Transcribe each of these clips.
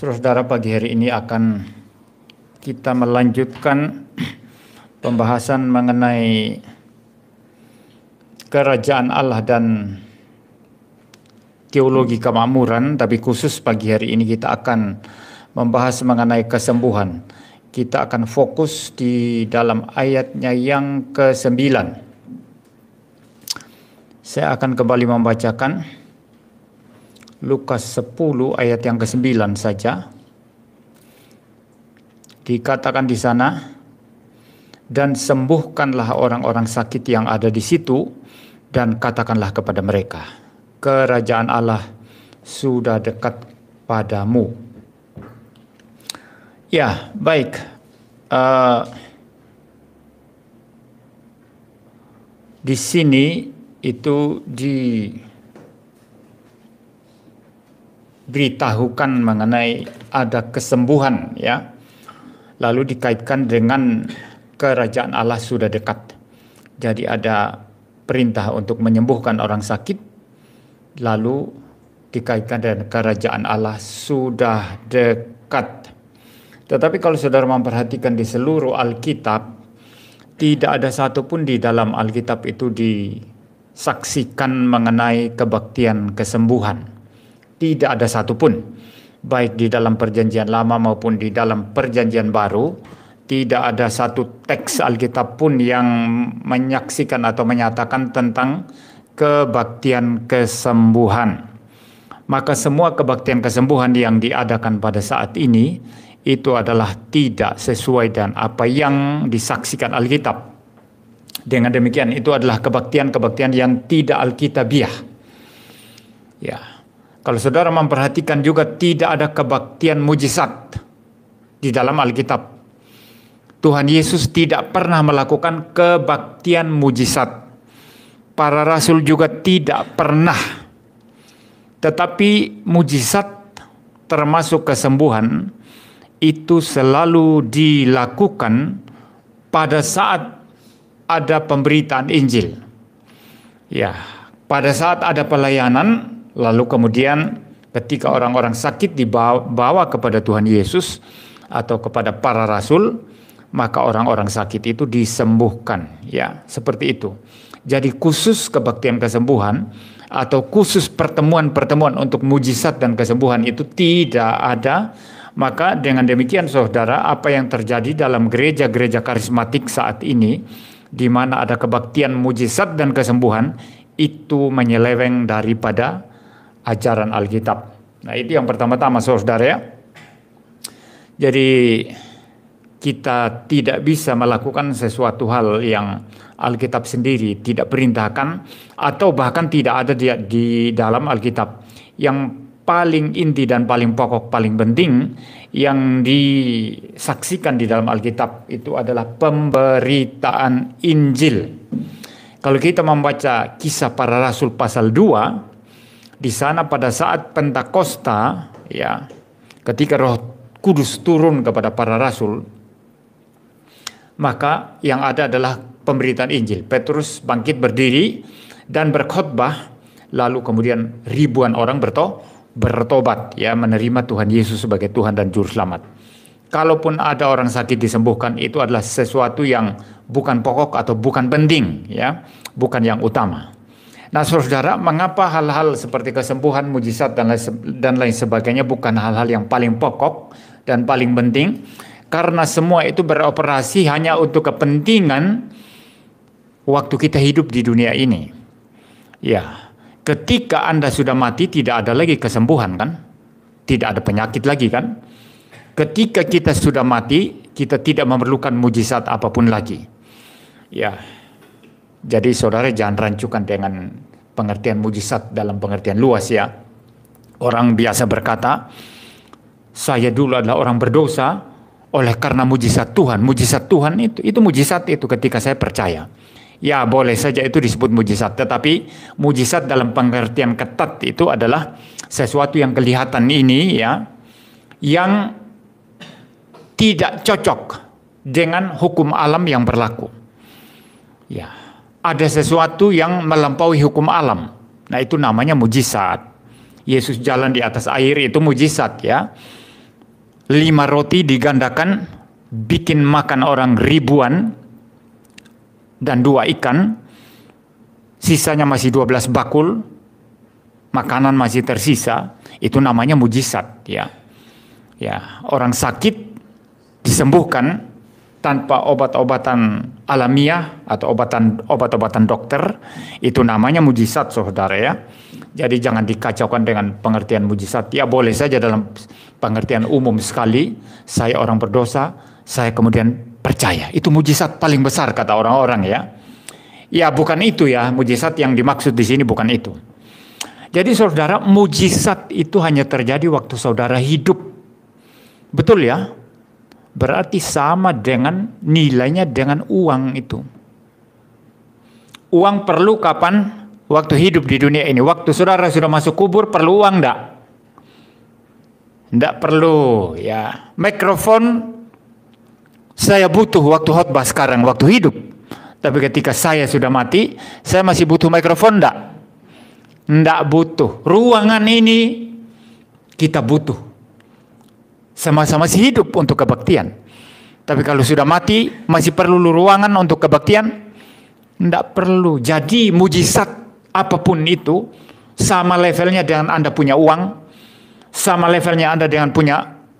Saudara, pagi hari ini akan kita melanjutkan pembahasan mengenai kerajaan Allah dan teologi kemakmuran, tapi khusus pagi hari ini kita akan membahas mengenai kesembuhan. Kita akan fokus di dalam ayatnya yang ke-9. Saya akan kembali membacakan Lukas 10 ayat yang ke-9 saja. Dikatakan di sana, dan sembuhkanlah orang-orang sakit yang ada di situ, dan katakanlah kepada mereka, kerajaan Allah sudah dekat padamu. Ya, baik. Di sini itu diberitahukan mengenai ada kesembuhan, ya. Lalu dikaitkan dengan kerajaan Allah sudah dekat. Jadi ada perintah untuk menyembuhkan orang sakit, lalu dikaitkan dengan kerajaan Allah sudah dekat. Tetapi kalau saudara memperhatikan di seluruh Alkitab, tidak ada satupun di dalam Alkitab itu disaksikan mengenai kebaktian kesembuhan. Tidak ada satupun, baik di dalam perjanjian lama maupun di dalam perjanjian baru. Tidak ada satu teks Alkitab pun yang menyaksikan atau menyatakan tentang kebaktian kesembuhan. Maka semua kebaktian kesembuhan yang diadakan pada saat ini itu adalah tidak sesuai dengan apa yang disaksikan Alkitab. Dengan demikian itu adalah kebaktian-kebaktian yang tidak Alkitabiah. Ya. Kalau saudara memperhatikan juga tidak ada kebaktian mujizat di dalam Alkitab. Tuhan Yesus tidak pernah melakukan kebaktian mujizat. Para rasul juga tidak pernah. Tetapi mujizat termasuk kesembuhan itu selalu dilakukan pada saat ada pemberitaan Injil. Ya, pada saat ada pelayanan, lalu kemudian ketika orang-orang sakit dibawa kepada Tuhan Yesus atau kepada para rasul, maka orang-orang sakit itu disembuhkan, ya, seperti itu. Jadi khusus kebaktian kesembuhan atau khusus pertemuan-pertemuan untuk mujizat dan kesembuhan itu tidak ada. Maka dengan demikian saudara, apa yang terjadi dalam gereja-gereja karismatik saat ini, di mana ada kebaktian mujizat dan kesembuhan, itu menyeleweng daripada ajaran Alkitab. Nah, itu yang pertama-tama saudara, ya. Jadi kita tidak bisa melakukan sesuatu hal yang Alkitab sendiri tidak perintahkan atau bahkan tidak ada di dalam Alkitab. Yang paling inti dan paling pokok, paling penting yang disaksikan di dalam Alkitab itu adalah pemberitaan Injil. Kalau kita membaca Kisah Para Rasul pasal 2, di sana pada saat Pentakosta, ya, ketika Roh Kudus turun kepada para rasul, maka yang ada adalah pemberitaan Injil. Petrus bangkit berdiri dan berkhotbah, lalu kemudian ribuan orang bertobat, ya, menerima Tuhan Yesus sebagai Tuhan dan Juru Selamat. Kalaupun ada orang sakit disembuhkan, itu adalah sesuatu yang bukan pokok atau bukan penting, ya, bukan yang utama. Nah, saudara, mengapa hal-hal seperti kesembuhan, mujizat dan lain sebagainya bukan hal-hal yang paling pokok dan paling penting? Karena semua itu beroperasi hanya untuk kepentingan waktu kita hidup di dunia ini. Ya, ketika Anda sudah mati tidak ada lagi kesembuhan, kan? Tidak ada penyakit lagi, kan? Ketika kita sudah mati, kita tidak memerlukan mujizat apapun lagi. Ya. Jadi saudara jangan rancukan dengan pengertian mujizat dalam pengertian luas, ya. Orang biasa berkata, saya dulu adalah orang berdosa, oleh karena mujizat Tuhan itu mujizat itu ketika saya percaya. Ya, boleh saja itu disebut mujizat, tetapi mujizat dalam pengertian ketat itu adalah sesuatu yang kelihatan ini, ya, yang tidak cocok dengan hukum alam yang berlaku. Ya, ada sesuatu yang melampaui hukum alam. Nah, itu namanya mujizat. Yesus jalan di atas air itu mujizat, ya. 5 roti digandakan, bikin makan orang ribuan, dan 2 ikan, sisanya masih 12 bakul, makanan masih tersisa. Itu namanya mujizat, ya. Ya, orang sakit disembuhkan tanpa obat-obatan alamiah atau obat-obatan dokter. Itu namanya mujizat, saudara, ya. Jadi jangan dikacaukan dengan pengertian mujizat. Ya boleh saja dalam pengertian umum sekali, saya orang berdosa, saya kemudian percaya. Itu mujizat paling besar kata orang-orang, ya. Ya bukan itu ya, mujizat yang dimaksud di sini bukan itu. Jadi saudara, mujizat itu hanya terjadi waktu saudara hidup. Betul ya? Berarti sama dengan nilainya dengan uang itu. Uang perlu kapan? Waktu hidup di dunia ini. Waktu saudara sudah masuk kubur perlu uang enggak? Enggak perlu, ya. Mikrofon saya butuh waktu khotbah sekarang, waktu hidup. Tapi ketika saya sudah mati, saya masih butuh mikrofon enggak? Enggak butuh. Ruangan ini kita butuh. Sama-sama masih hidup untuk kebaktian. Tapi kalau sudah mati, masih perlu ruangan untuk kebaktian? Enggak perlu. Jadi mujizat apapun itu, sama levelnya dengan Anda punya uang, sama levelnya Anda dengan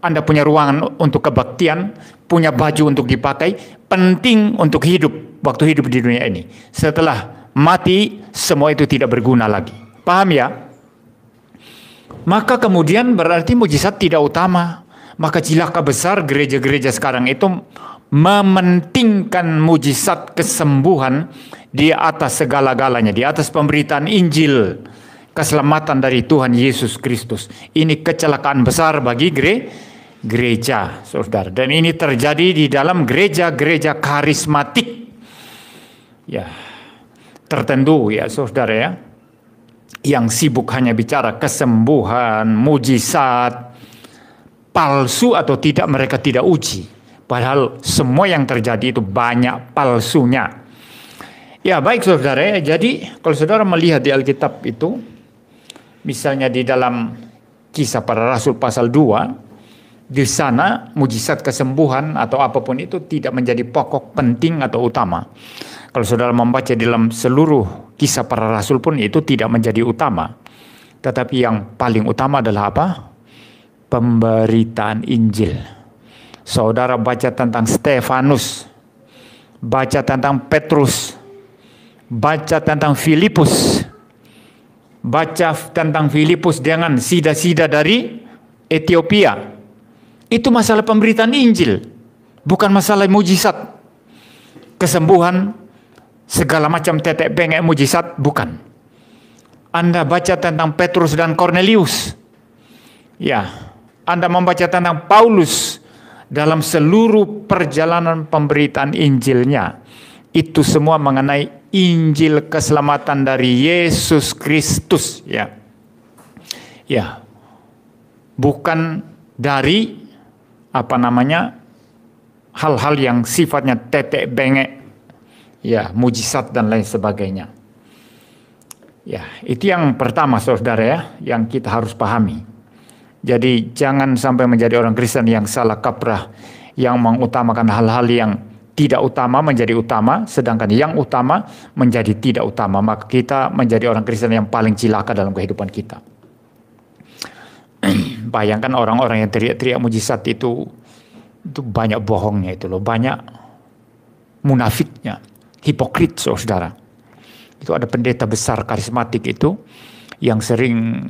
Anda punya ruangan untuk kebaktian, punya baju untuk dipakai, penting untuk hidup, waktu hidup di dunia ini. Setelah mati, semua itu tidak berguna lagi. Paham ya? Maka kemudian berarti mujizat tidak utama. Maka cilaka besar gereja-gereja sekarang itu mementingkan mujizat kesembuhan di atas segala-galanya, di atas pemberitaan Injil, keselamatan dari Tuhan Yesus Kristus. Ini kecelakaan besar bagi gereja, saudara. Dan ini terjadi di dalam gereja-gereja karismatik, ya, tertentu, ya, saudara, ya, yang sibuk hanya bicara kesembuhan, mujizat, palsu atau tidak mereka tidak uji. Padahal semua yang terjadi itu banyak palsunya. Ya baik saudara, ya. Jadi kalau saudara melihat di Alkitab itu, misalnya di dalam Kisah Para Rasul pasal 2, di sana mujizat kesembuhan atau apapun itu tidak menjadi pokok, penting atau utama. Kalau saudara membaca di dalam seluruh Kisah Para Rasul pun itu tidak menjadi utama. Tetapi yang paling utama adalah apa? Pemberitaan Injil. Saudara baca tentang Stefanus, baca tentang Petrus, baca tentang Filipus, baca tentang Filipus dengan sida-sida dari Ethiopia. Itu masalah pemberitaan Injil, bukan masalah mujizat, kesembuhan, segala macam tetek bengek mujizat, bukan. Anda baca tentang Petrus dan Cornelius, ya, Anda membaca tentang Paulus dalam seluruh perjalanan pemberitaan Injilnya, itu semua mengenai Injil keselamatan dari Yesus Kristus, ya. Ya. Bukan dari hal-hal yang sifatnya tetek bengek, ya, mujizat dan lain sebagainya. Ya, itu yang pertama saudara, ya, yang kita harus pahami. Jadi jangan sampai menjadi orang Kristen yang salah kaprah, yang mengutamakan hal-hal yang tidak utama menjadi utama, sedangkan yang utama menjadi tidak utama. Maka kita menjadi orang Kristen yang paling cilaka dalam kehidupan kita. Bayangkan orang-orang yang teriak-teriak mujizat itu banyak bohongnya itu loh, banyak munafiknya, hipokrit saudara. Itu ada pendeta besar karismatik itu yang sering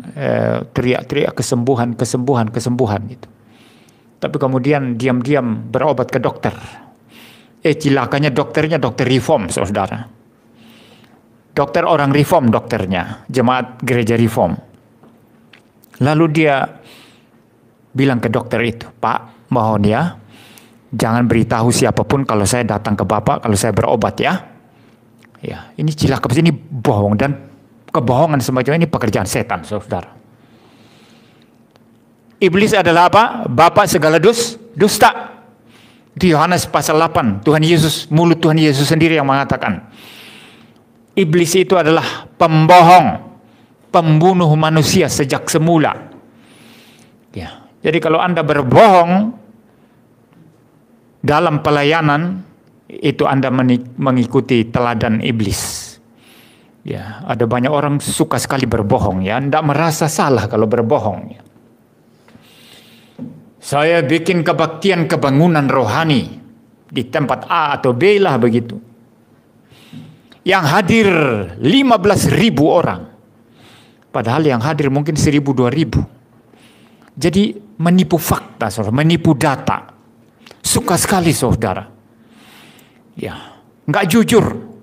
teriak-teriak kesembuhan itu. Tapi kemudian diam-diam berobat ke dokter. Cilakanya dokternya dokter reform, saudara. Dokter orang reform dokternya, jemaat gereja reform. Lalu dia bilang ke dokter itu, "Pak, mohon ya, jangan beritahu siapapun kalau saya datang ke Bapak, kalau saya berobat ya." Ya, ini cilaka, ini bohong, dan kebohongan semacam ini pekerjaan setan, saudara. Iblis adalah apa? Bapak segala dusta. Di Yohanes pasal 8, mulut Tuhan Yesus sendiri yang mengatakan, iblis itu adalah pembohong, pembunuh manusia sejak semula. Ya, Jadi kalau Anda berbohong dalam pelayanan, itu Anda mengikuti teladan iblis. Ya, ada banyak orang suka sekali berbohong ya, tidak merasa salah kalau berbohong. Ya. Saya bikin kebaktian kebangunan rohani di tempat A atau B lah begitu. Yang hadir 15.000 orang. Padahal yang hadir mungkin 1.000-2.000. Jadi menipu fakta, saudara, menipu data. Suka sekali saudara. Ya, nggak jujur.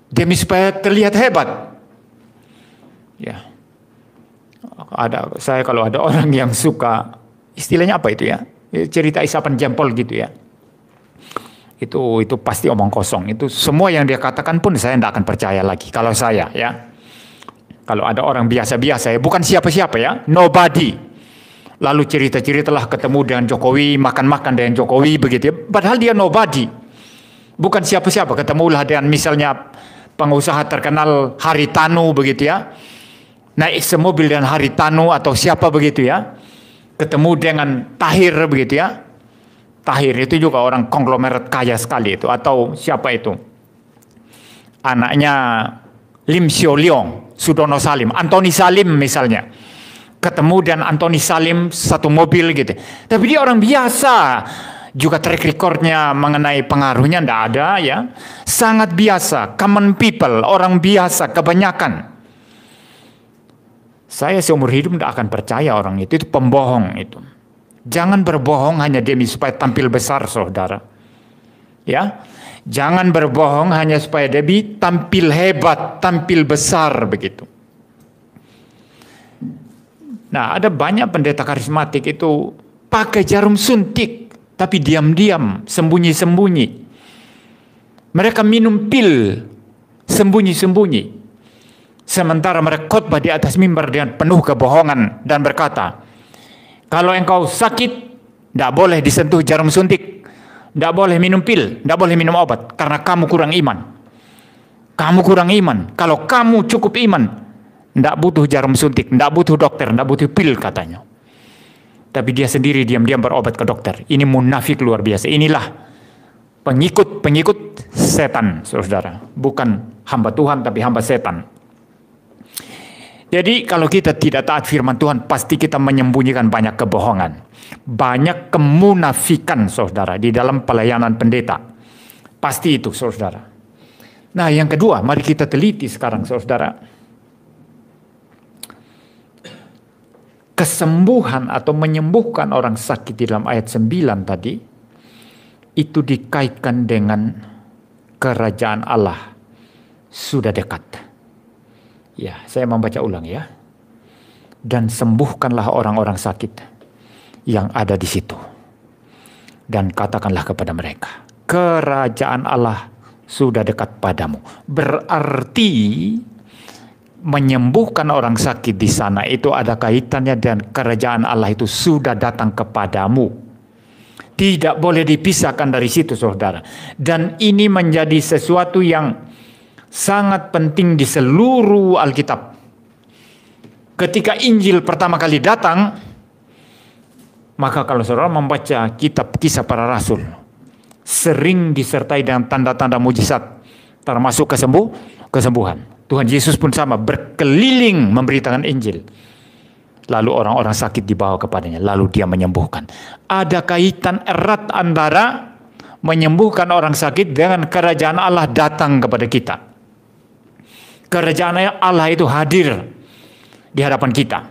Demi supaya terlihat hebat. Ya. Saya kalau ada orang yang suka, istilahnya apa itu ya? Cerita isapan jempol gitu ya. Itu pasti omong kosong. Itu semua yang dia katakan pun saya tidak akan percaya lagi. Kalau saya ya. Kalau ada orang biasa-biasa ya, bukan siapa-siapa ya, nobody. Lalu cerita-ceritalah ketemu dengan Jokowi, makan-makan dengan Jokowi begitu ya. Padahal dia nobody. Bukan siapa-siapa, ketemulah dengan misalnya pengusaha terkenal Haritanu begitu ya. Naik semobil dengan Haritanu atau siapa begitu ya. Ketemu dengan Tahir begitu ya. Tahir itu juga orang konglomerat kaya sekali itu. Atau siapa itu? Anaknya Lim Sio Leong, Sudono Salim, Antoni Salim misalnya. Ketemu dan Antoni Salim satu mobil gitu. Tapi dia orang biasa. Juga track recordnya mengenai pengaruhnya tidak ada ya. Sangat biasa, common people, orang biasa kebanyakan. Saya seumur hidup tidak akan percaya orang itu pembohong itu. Jangan berbohong hanya demi supaya tampil besar saudara. Ya. Jangan berbohong hanya supaya demi tampil hebat, tampil besar begitu. Nah, ada banyak pendeta karismatik itu pakai jarum suntik, tapi diam-diam, sembunyi-sembunyi. Mereka minum pil, sembunyi-sembunyi. Sementara mereka khotbah di atas mimbar dengan penuh kebohongan dan berkata, kalau engkau sakit, tidak boleh disentuh jarum suntik, tidak boleh minum pil, tidak boleh minum obat, karena kamu kurang iman. Kamu kurang iman. Kalau kamu cukup iman, tidak butuh jarum suntik, tidak butuh dokter, tidak butuh pil katanya. Tapi dia sendiri diam-diam berobat ke dokter. Ini munafik luar biasa. Inilah pengikut setan, saudara. Bukan hamba Tuhan, tapi hamba setan. Jadi kalau kita tidak taat firman Tuhan, pasti kita menyembunyikan banyak kebohongan. Banyak kemunafikan, saudara, di dalam pelayanan pendeta. Pasti itu, saudara. Nah, yang kedua, mari kita teliti sekarang, saudara. Kesembuhan atau menyembuhkan orang sakit di dalam ayat 9 tadi, itu dikaitkan dengan kerajaan Allah sudah dekat. Ya, saya membaca ulang ya. Dan sembuhkanlah orang-orang sakit yang ada di situ. Dan katakanlah kepada mereka, kerajaan Allah sudah dekat padamu. Berarti menyembuhkan orang sakit di sana itu ada kaitannya dan kerajaan Allah itu sudah datang kepadamu. Tidak boleh dipisahkan dari situ, saudara. Dan ini menjadi sesuatu yang sangat penting di seluruh Alkitab. Ketika Injil pertama kali datang, maka kalau saudara membaca kitab Kisah Para Rasul, sering disertai dengan tanda-tanda mujizat, termasuk kesembuhan. Tuhan Yesus pun sama, berkeliling memberitakan Injil. Lalu orang-orang sakit dibawa kepadanya, lalu dia menyembuhkan. Ada kaitan erat antara menyembuhkan orang sakit dengan kerajaan Allah datang kepada kita. Kerajaan Allah itu hadir di hadapan kita.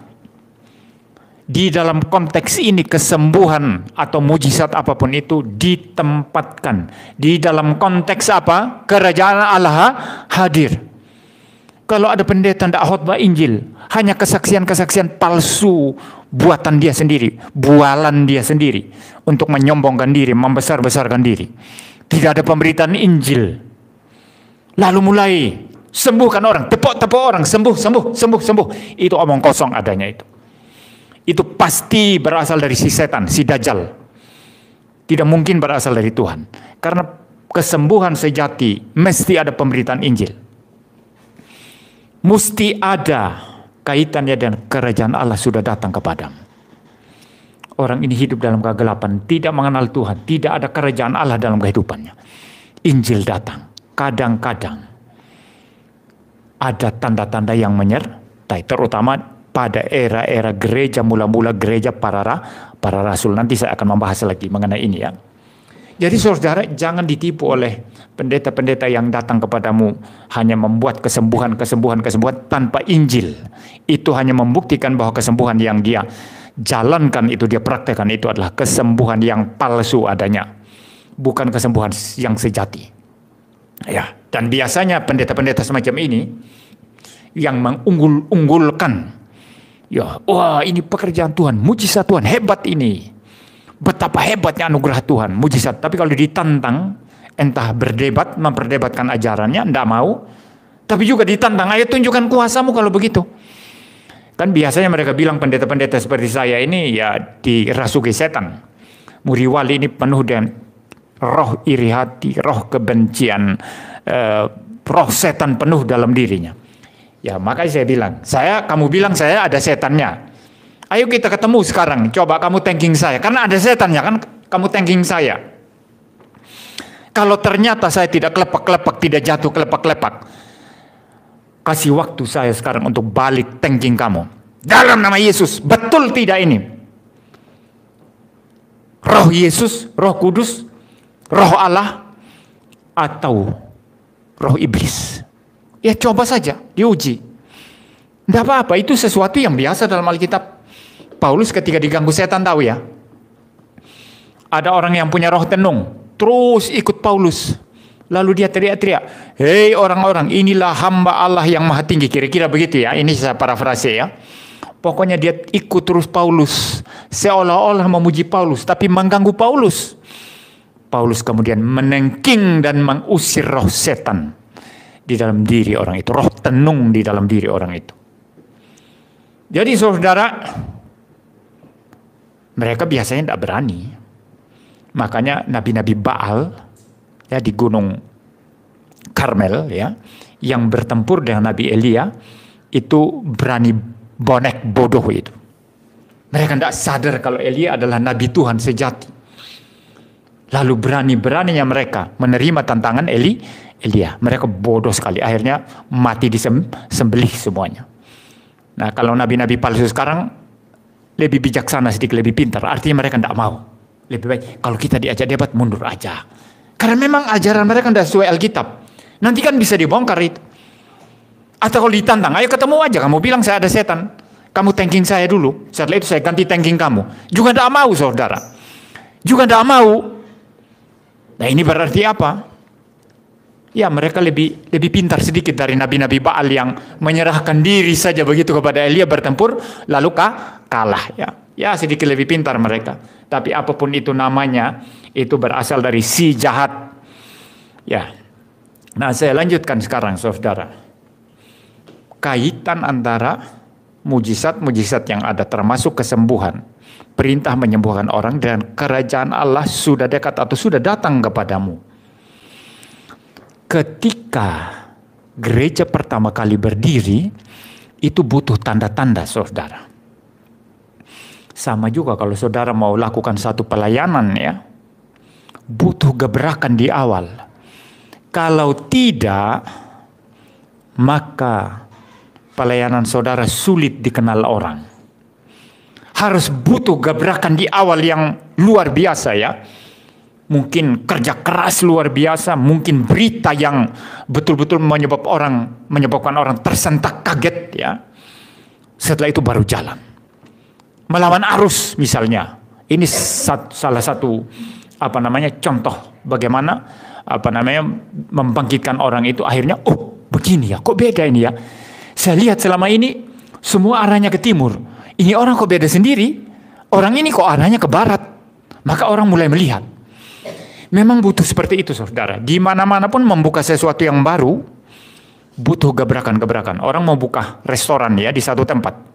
Di dalam konteks ini kesembuhan atau mujizat apapun itu ditempatkan. Di dalam konteks apa? Kerajaan Allah hadir. Kalau ada pendeta tidak khotbah Injil, hanya kesaksian-kesaksian palsu buatan dia sendiri, bualan dia sendiri untuk menyombongkan diri, membesar-besarkan diri. Tidak ada pemberitaan Injil. Lalu mulai sembuhkan orang, tepuk-tepuk orang, sembuh. Itu omong kosong adanya itu. Itu pasti berasal dari si setan, si Dajjal. Tidak mungkin berasal dari Tuhan. Karena kesembuhan sejati mesti ada pemberitaan Injil. Mesti ada kaitannya dengan kerajaan Allah sudah datang kepadamu. Orang ini hidup dalam kegelapan, tidak mengenal Tuhan, tidak ada kerajaan Allah dalam kehidupannya. Injil datang, kadang-kadang ada tanda-tanda yang menyertai, terutama pada era-era gereja, mula-mula gereja para rasul. Nanti saya akan membahas lagi mengenai ini ya. Jadi saudara, jangan ditipu oleh pendeta-pendeta yang datang kepadamu hanya membuat kesembuhan tanpa Injil. Itu hanya membuktikan bahwa kesembuhan yang dia jalankan itu, dia praktekkan itu adalah kesembuhan yang palsu adanya, bukan kesembuhan yang sejati. Ya, dan biasanya pendeta-pendeta semacam ini yang mengunggul-unggulkan, ya, wah ini pekerjaan Tuhan, mujizat Tuhan, hebat ini, betapa hebatnya anugerah Tuhan, mujizat. Tapi kalau ditantang, entah berdebat, memperdebatkan ajarannya, tidak mau. Tapi juga ditantang, ayo tunjukkan kuasamu kalau begitu. Kan biasanya mereka bilang pendeta-pendeta seperti saya ini ya dirasuki setan. Muriwali ini penuh dengan roh iri hati, roh kebencian, roh setan penuh dalam dirinya. Ya makanya saya bilang, kamu bilang saya ada setannya. Ayo kita ketemu sekarang, coba kamu tanking saya. Karena ada setannya kan, kamu tanking saya. Kalau ternyata saya tidak kelepak-kelepak, tidak jatuh kelepak-kelepak, kasih waktu saya sekarang untuk balik tanking kamu. Dalam nama Yesus, betul tidak ini? Roh Yesus, Roh Kudus, Roh Allah, atau roh iblis? Ya coba saja, diuji. Tidak apa-apa, itu sesuatu yang biasa dalam Alkitab. Paulus ketika diganggu setan tahu ya. Ada orang yang punya roh tenung, terus ikut Paulus. Lalu dia teriak-teriak, hei orang-orang, inilah hamba Allah yang maha tinggi. Kira-kira begitu ya, ini saya parafrase ya. Pokoknya dia ikut terus Paulus, seolah-olah memuji Paulus, tapi mengganggu Paulus. Paulus kemudian menengking dan mengusir roh setan di dalam diri orang itu, roh tenung di dalam diri orang itu. Jadi saudara, mereka biasanya tidak berani. Makanya nabi-nabi Baal ya di Gunung Karmel ya, yang bertempur dengan Nabi Elia itu berani bonek bodoh itu. Mereka tidak sadar kalau Elia adalah nabi Tuhan sejati. Lalu berani-beraninya mereka menerima tantangan Elia. Mereka bodoh sekali. Akhirnya mati disembelih semuanya. Nah kalau nabi-nabi palsu sekarang lebih bijaksana sedikit, lebih pintar. Artinya mereka tidak mau. Lebih baik kalau kita diajak debat mundur aja. Karena memang ajaran mereka tidak sesuai Alkitab. Nanti kan bisa dibongkar itu. Atau kalau ditantang, ayo ketemu aja. Kamu bilang saya ada setan. Kamu tanking saya dulu. Setelah itu saya ganti tanking kamu. Juga tidak mau saudara. Juga tidak mau. Nah ini berarti apa? Ya mereka lebih pintar sedikit dari nabi-nabi Baal yang menyerahkan diri saja begitu kepada Elia bertempur. Lalu kalah ya. Ya sedikit lebih pintar mereka. Tapi apapun itu namanya, itu berasal dari si jahat. Ya. Nah saya lanjutkan sekarang saudara. Kaitan antara mujizat-mujizat yang ada termasuk kesembuhan, perintah menyembuhkan orang, dan kerajaan Allah sudah dekat atau sudah datang kepadamu. Ketika gereja pertama kali berdiri, itu butuh tanda-tanda saudara. Sama juga kalau saudara mau lakukan satu pelayanan ya, butuh gebrakan di awal. Kalau tidak, maka pelayanan saudara sulit dikenal orang. Harus butuh gebrakan di awal yang luar biasa ya. Mungkin kerja keras luar biasa, mungkin berita yang betul-betul menyebabkan orang tersentak kaget ya. Setelah itu baru jalan. Melawan arus misalnya. Ini salah satu contoh bagaimana membangkitkan orang itu akhirnya begini ya, kok beda ini ya. Saya lihat selama ini semua arahnya ke timur. Ini orang kok beda sendiri. Orang ini kok arahnya ke barat. Maka orang mulai melihat. Memang butuh seperti itu saudara. Di mana-mana pun membuka sesuatu yang baru butuh gebrakan-gebrakan. Orang mau buka restoran ya di satu tempat.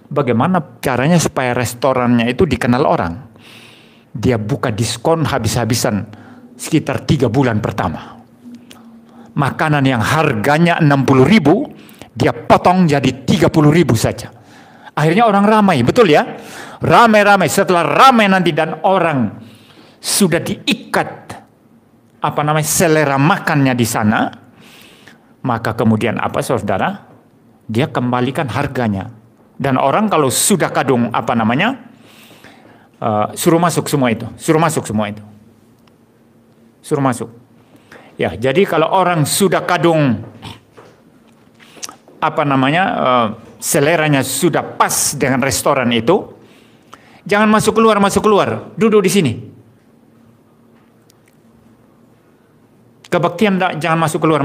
Bagaimana caranya supaya restorannya itu dikenal orang? Dia buka diskon habis-habisan sekitar 3 bulan pertama. Makanan yang harganya 60.000 dia potong jadi 30.000 saja. Akhirnya orang ramai, betul ya? Ramai-ramai, setelah ramai nanti dan orang sudah diikat selera makannya di sana, maka kemudian apa saudara? Dia kembalikan harganya. Dan orang kalau sudah kadung suruh masuk semua itu, suruh masuk. Ya, jadi kalau orang sudah kadung seleranya sudah pas dengan restoran itu, jangan masuk keluar, duduk di sini. Kebaktian jangan masuk keluar.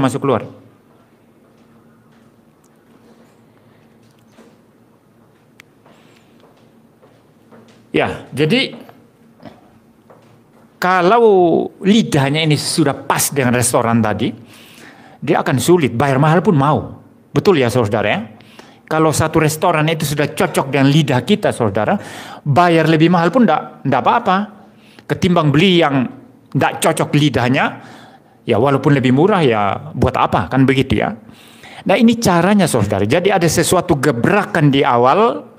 Ya, jadi kalau lidahnya ini sudah pas dengan restoran tadi, dia akan sulit, bayar mahal pun mau. Betul ya saudara ya? Kalau satu restoran itu sudah cocok dengan lidah kita saudara, bayar lebih mahal pun enggak apa-apa. Ketimbang beli yang enggak cocok lidahnya, ya walaupun lebih murah ya buat apa, kan begitu ya. Nah ini caranya saudara, jadi ada sesuatu gebrakan di awal,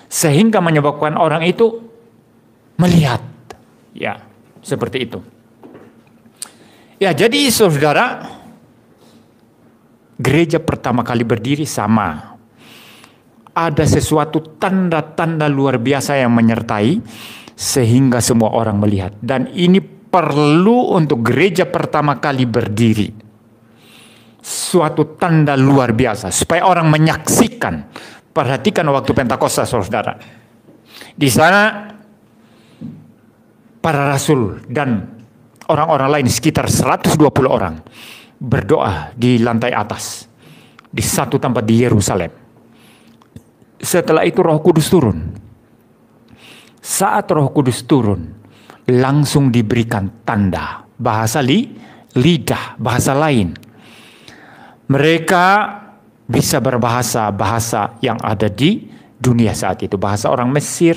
sehingga menyebabkan orang itu melihat. Ya, seperti itu. Ya, jadi saudara, gereja pertama kali berdiri sama. Ada sesuatu tanda-tanda luar biasa yang menyertai sehingga semua orang melihat. Dan ini perlu untuk gereja pertama kali berdiri. Suatu tanda luar biasa supaya orang menyaksikan. Perhatikan waktu Pentakosta saudara. Di sana para rasul dan orang-orang lain sekitar 120 orang berdoa di lantai atas di satu tempat di Yerusalem. Setelah itu Roh Kudus turun. Saat Roh Kudus turun, langsung diberikan tanda, bahasa lidah, bahasa lain. Mereka bisa berbahasa yang ada di dunia saat itu. Bahasa orang Mesir,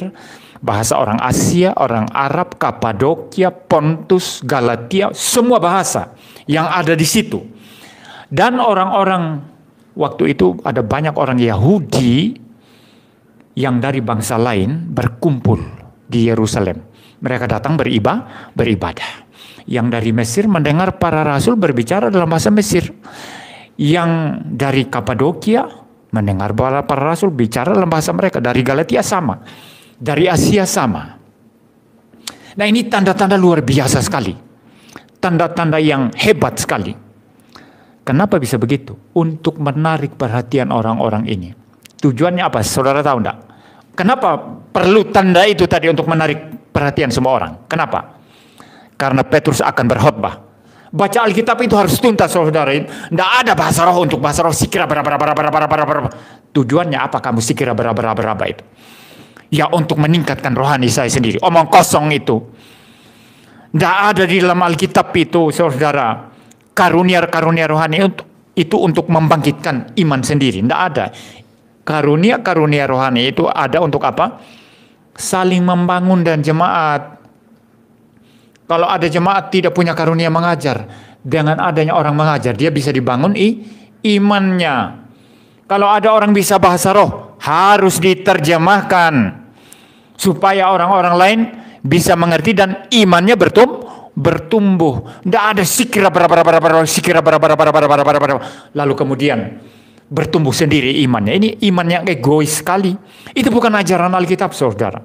bahasa orang Asia, orang Arab, Kapadokia, Pontus, Galatia, semua bahasa yang ada di situ. Dan orang-orang waktu itu ada banyak orang Yahudi yang dari bangsa lain berkumpul di Yerusalem. Mereka datang beribadah. Yang dari Mesir mendengar para rasul berbicara dalam bahasa Mesir. Yang dari Kapadokia mendengar para rasul bicara dalam bahasa mereka. Dari Galatia sama. Dari Asia sama. Nah ini tanda-tanda luar biasa sekali. Tanda-tanda yang hebat sekali. Kenapa bisa begitu? Untuk menarik perhatian orang-orang ini. Tujuannya apa? Saudara tahu enggak? Kenapa perlu tanda itu tadi untuk menarik perhatian semua orang? Kenapa? Karena Petrus akan berkhotbah. Baca Alkitab itu harus tuntas saudara. Tidak ada bahasa roh untuk bahasa roh sikira berapa. Tujuannya apa kamu sikira berapa itu? Ya untuk meningkatkan rohani saya sendiri. Omong kosong itu. Tidak ada di dalam Alkitab itu saudara. Karunia-karunia rohani itu untuk membangkitkan iman sendiri. Tidak ada. Karunia-karunia rohani itu ada untuk apa? Saling membangun dan jemaat. Kalau ada jemaat tidak punya karunia mengajar, dengan adanya orang mengajar, dia bisa dibangun imannya. Kalau ada orang bisa bahasa roh, harus diterjemahkan. Supaya orang-orang lain bisa mengerti dan imannya bertumbuh. Tidak ada sikira lalu kemudian bertumbuh sendiri imannya. Ini iman yang egois sekali. Itu bukan ajaran Alkitab, saudara.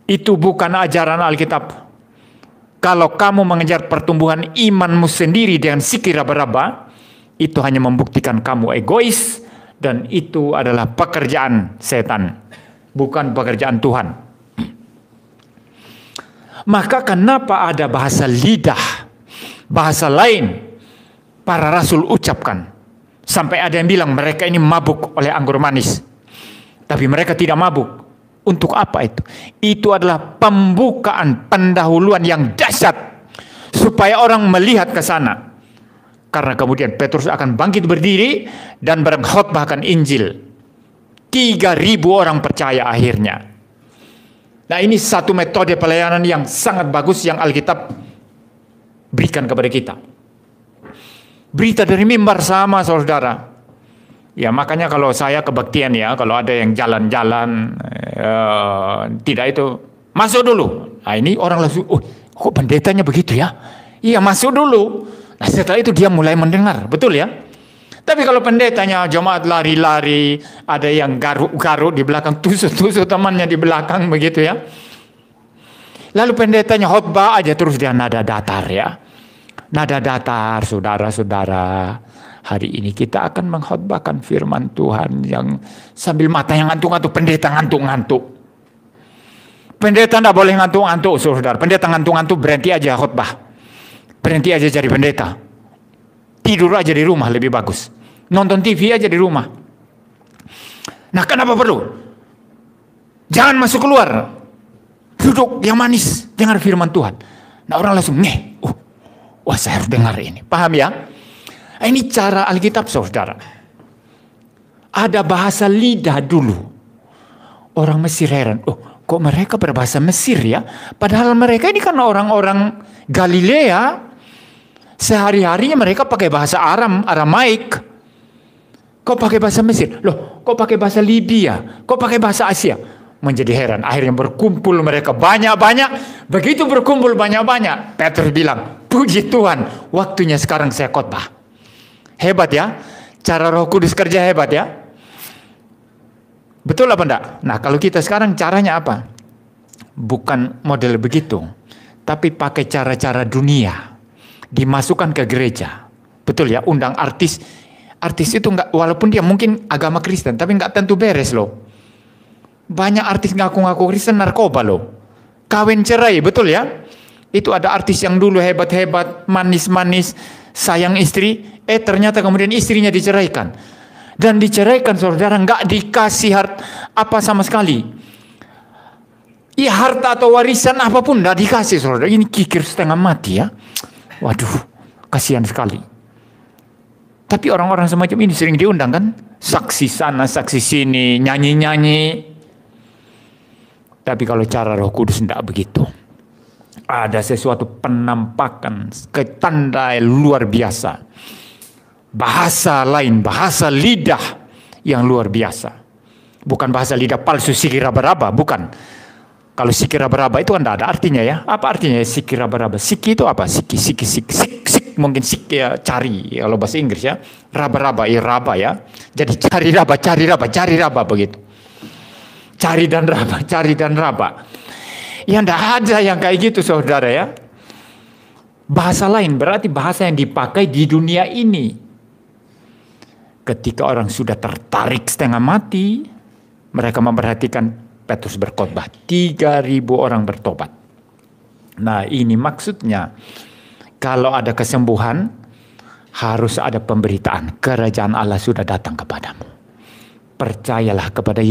Itu bukan ajaran Alkitab. Kalau kamu mengejar pertumbuhan imanmu sendiri dengan sikira beraba, itu hanya membuktikan kamu egois dan itu adalah pekerjaan setan, bukan pekerjaan Tuhan. Maka kenapa ada bahasa lidah, bahasa lain para rasul ucapkan? Sampai ada yang bilang mereka ini mabuk oleh anggur manis. Tapi mereka tidak mabuk. Untuk apa itu? Itu adalah pembukaan, pendahuluan yang dahsyat. Supaya orang melihat ke sana. Karena kemudian Petrus akan bangkit berdiri dan berkhotbahkan Injil. 3.000 orang percaya akhirnya. Nah ini satu metode pelayanan yang sangat bagus yang Alkitab berikan kepada kita. Berita dari mimbar sama saudara. Ya makanya kalau saya kebaktian ya, kalau ada yang jalan-jalan tidak itu masuk dulu. Nah ini orang langsung, oh kok pendetanya begitu ya? Iya masuk dulu. Nah setelah itu dia mulai mendengar, betul ya? Tapi kalau pendetanya jemaat lari-lari, ada yang garuk-garuk di belakang, tusuk-tusuk temannya di belakang begitu ya. Lalu pendetanya khotbah aja terus dia nada datar ya. Nada datar, saudara-saudara. Hari ini kita akan mengkhotbahkan firman Tuhan yang sambil mata yang ngantuk-ngantuk, pendeta ngantuk-ngantuk. Pendeta tidak boleh ngantuk-ngantuk, saudara. Pendeta ngantuk-ngantuk berhenti aja khotbah. Berhenti aja jadi pendeta. Tidur aja di rumah lebih bagus. Nonton TV aja di rumah. Nah kenapa perlu? Jangan masuk keluar. Duduk yang manis, dengar firman Tuhan. Nah orang langsung, wah saya harus dengar ini. Paham ya? Ini cara Alkitab saudara. Ada bahasa lidah dulu. Orang Mesir heran, kok mereka berbahasa Mesir ya? Padahal mereka ini kan orang-orang Galilea. Sehari-harinya mereka pakai bahasa Aramaik. Kok pakai bahasa Mesir? Loh, kok pakai bahasa Libya? Kok pakai bahasa Asia? Menjadi heran. Akhirnya berkumpul mereka banyak-banyak. Begitu berkumpul banyak-banyak, Petrus bilang, puji Tuhan, waktunya sekarang saya khotbah. Hebat ya, cara Roh Kudus kerja hebat ya. Betul apa enggak? Nah kalau kita sekarang caranya apa? Bukan model begitu, tapi pakai cara-cara dunia, dimasukkan ke gereja. Betul ya, undang artis. Artis itu enggak, walaupun dia mungkin agama Kristen, tapi enggak tentu beres loh. Banyak artis ngaku-ngaku Kristen narkoba loh. Kawin cerai, betul ya? Itu ada artis yang dulu hebat-hebat, manis-manis, sayang istri, ternyata kemudian istrinya diceraikan. Dan diceraikan saudara, nggak dikasih apa sama sekali. Ya harta atau warisan apapun nggak dikasih saudara. Ini kikir setengah mati ya. Waduh, kasihan sekali. Tapi orang-orang semacam ini sering diundang kan? Saksi sana, saksi sini, nyanyi-nyanyi. Tapi kalau cara Roh Kudus nggak begitu. Ada sesuatu penampakan, tanda luar biasa. Bahasa lain, bahasa lidah yang luar biasa. Bukan bahasa lidah palsu siki raba-raba, bukan. Kalau siki raba-raba itu kan tidak ada artinya ya. Apa artinya siki raba-raba? Siki itu apa? Sik, mungkin sik ya cari, kalau bahasa Inggris ya. Raba-raba, ya raba ya. Jadi cari raba begitu. Cari dan raba. Ya tidak ada yang kayak gitu saudara ya. Bahasa lain berarti bahasa yang dipakai di dunia ini. Ketika orang sudah tertarik setengah mati, mereka memperhatikan Petrus berkhotbah. 3.000 orang bertobat. Nah ini maksudnya, kalau ada kesembuhan, harus ada pemberitaan. Kerajaan Allah sudah datang kepadamu. Percayalah kepada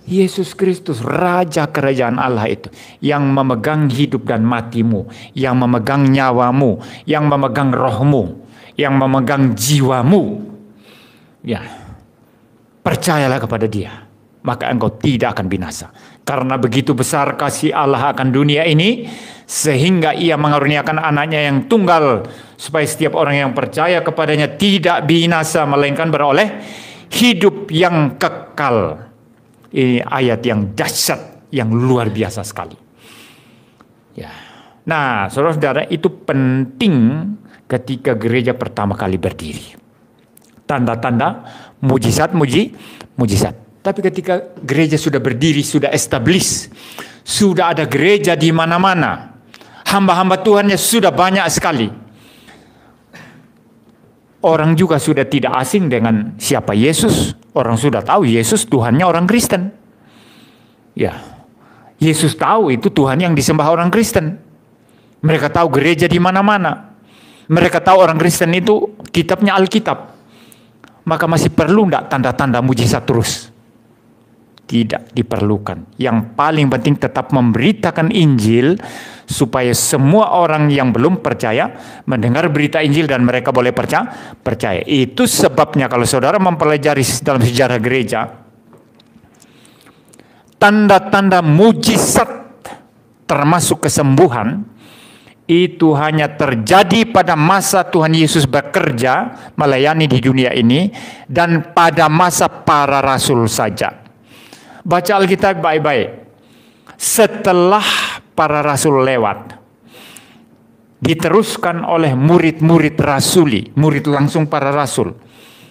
Yesus Kristus, Raja Kerajaan Allah itu, yang memegang hidup dan matimu, yang memegang nyawamu, yang memegang rohmu, yang memegang jiwamu. Ya, percayalah kepada Dia, maka engkau tidak akan binasa. Karena begitu besar kasih Allah akan dunia ini, sehingga Ia mengaruniakan anaknya yang tunggal, supaya setiap orang yang percaya kepadanya tidak binasa, melainkan beroleh hidup yang kekal. Ini ayat yang dahsyat, yang luar biasa sekali. Ya. Nah, saudara-saudara, itu penting ketika gereja pertama kali berdiri. Tanda-tanda, mujizat. Tapi ketika gereja sudah berdiri, sudah establish, sudah ada gereja di mana-mana, hamba-hamba Tuhannya sudah banyak sekali. Orang juga sudah tidak asing dengan siapa Yesus. Orang sudah tahu Yesus Tuhannya orang Kristen. Ya, Yesus tahu itu Tuhan yang disembah orang Kristen. Mereka tahu gereja di mana-mana. Mereka tahu orang Kristen itu kitabnya Alkitab. Maka masih perlu enggak tanda-tanda mujizat terus? Tidak diperlukan. Yang paling penting tetap memberitakan Injil, supaya semua orang yang belum percaya mendengar berita Injil dan mereka boleh percaya. Itu sebabnya kalau saudara mempelajari dalam sejarah gereja, tanda-tanda mujizat termasuk kesembuhan itu hanya terjadi pada masa Tuhan Yesus bekerja melayani di dunia ini dan pada masa para rasul saja. Baca Alkitab baik-baik. Setelah para rasul lewat, diteruskan oleh murid-murid rasuli, murid langsung para rasul.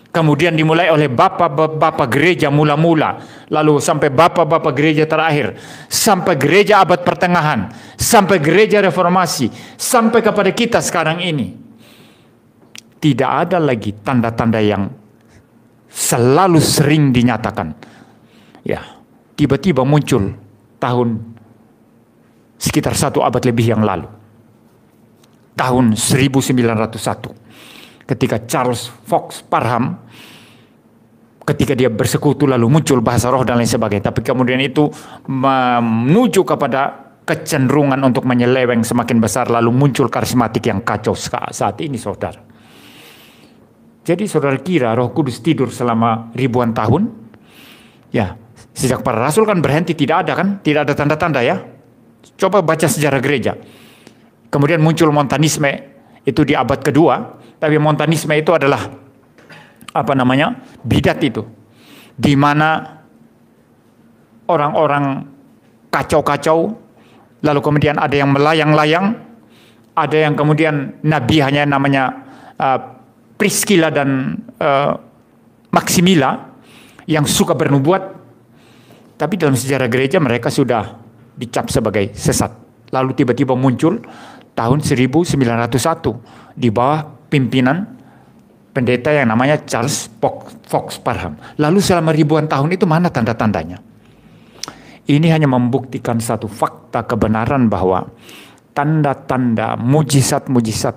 Kemudian dimulai oleh bapak-bapak gereja mula-mula, lalu sampai bapak-bapak gereja terakhir, sampai gereja abad pertengahan, sampai gereja reformasi, sampai kepada kita sekarang ini. Tidak ada lagi tanda-tanda yang selalu sering dinyatakan. Ya, tiba-tiba muncul tahun sekitar 1 abad lebih yang lalu. Tahun 1901. Ketika Charles Fox Parham, ketika dia bersekutu lalu muncul bahasa roh dan lain sebagainya. Tapi kemudian itu menuju kepada kecenderungan untuk menyeleweng semakin besar, lalu muncul karismatik yang kacau saat ini, saudara. Jadi saudara kira Roh Kudus tidur selama ribuan tahun? Ya, sejak para rasul kan berhenti, tidak ada kan? Tidak ada tanda-tanda ya. Coba baca sejarah gereja. Kemudian muncul Montanisme, itu di abad kedua. Tapi Montanisme itu adalah bidat itu, di mana orang-orang kacau-kacau, lalu kemudian ada yang melayang-layang, ada yang kemudian nabi hanya namanya Priscilla dan Maximilla yang suka bernubuat, tapi dalam sejarah gereja mereka sudah dicap sebagai sesat. Lalu tiba-tiba muncul tahun 1901 di bawah pimpinan pendeta yang namanya Charles Fox Parham. Lalu selama ribuan tahun itu mana tanda-tandanya? Ini hanya membuktikan satu fakta kebenaran bahwa tanda-tanda, mujizat-mujizat,